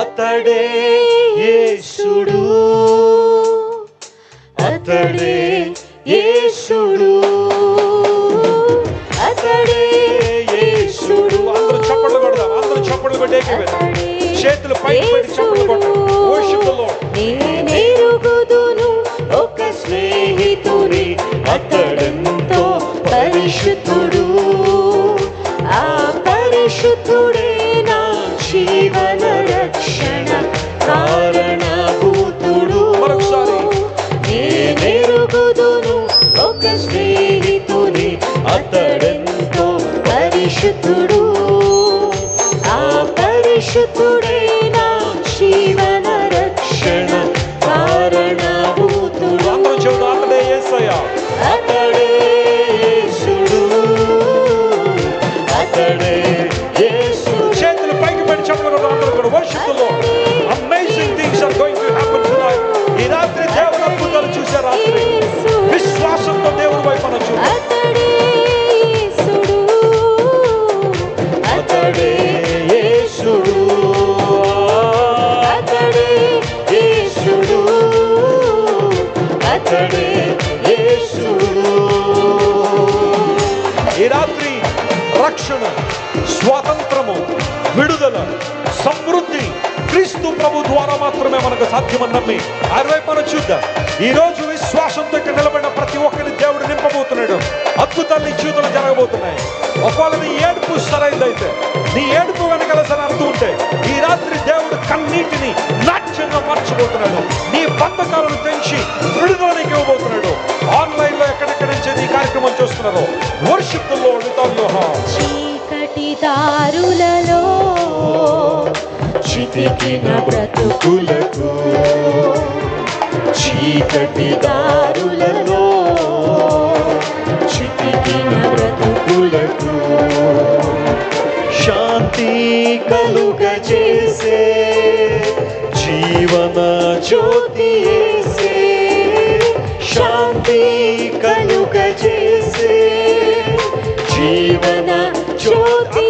అతడే యేసుడు, అతడే యేసుడు, అతడే యేసుడు. అందరూ చప్పట్లు కొడదాం, అందరూ చప్పట్లు కొట్టే చేతులు పైకి పెట్టి చప్పట్లు కొట్టాం. worship the Lord. నేనెరుగుదును ఒక స్నేహితుని, అతడెంతో పరిశుద్ధుడు, ఆ పరిశుద్ధుడే నా జీవన రక్షణ కారణభూతుడు. మరొకసారి, నేనెరుగుదును ఒక స్నేహితుని, అతడెంతో పరిశుద్ధుడు, ఆ పరిశుద్ధుడే నా జీవన రక్షణ కారణభూతుడు. అందరూ చెబుదాం, అతడే యేసయ్య, అతడే యేసుడు, అతడే యేసుడు. చేతులు పైకి పెట్టి చప్పట్లు కొడదాం. అందరూ కూడా worship the Lord. Amazing things are going to happen tonight. ఈ రాత్రి దేవుని అద్భుతాలు చూసే రాత్రి. విశ్వాసంతో దేవుని వైపు మనం చూద్దాం. అతడే యేసుడు, అతడే యేసుడు, అతడే యేసుడు, అతడే యేసుడు. ఈ రాత్రి రక్షణ, స్వాతంత్రము, విడుదల, సమృద్ధి క్రీస్తు ప్రభు ద్వారా మాత్రమే మనకు సాధ్యమని నమ్మి ఆయన వైపు మనం చూద్దాం. ఈ రోజు విశ్వాసంతో ఇక్కడ నిలబడిన ప్రతి ఒక్కరిని దేవుడు నింపబోతున్నాడు. అద్భుతాలు నీ జీవితంలో జరగబోతున్నాయి. ఒకవేళ నీ ఏడుపు సరైనదైతే, నీ ఏడుపు వెనకాల సరే అర్థం ఉంటే, ఈ రాత్రి దేవుడు కన్నీటిని నాట్యంగా మార్చబోతున్నాడు. నీ బంధకాలను తెంచి విడుదల నీకు ఇవ్వబోతున్నాడు. ఆన్లైన్ లో ఎక్కడెక్కడ నుంచి ఈ కార్యక్రమం చూస్తున్నారు. worship the Lord with all your heart. చీకటి దారులలో చితికిన బ్రతుకులకు, చీకటి దారులలో చితికిన బ్రతుకులకు శాంతి కలుగజేసే జీవన జ్యోతి యేసే, శాంతి కలుగజేసే జీవన జ్యోతి.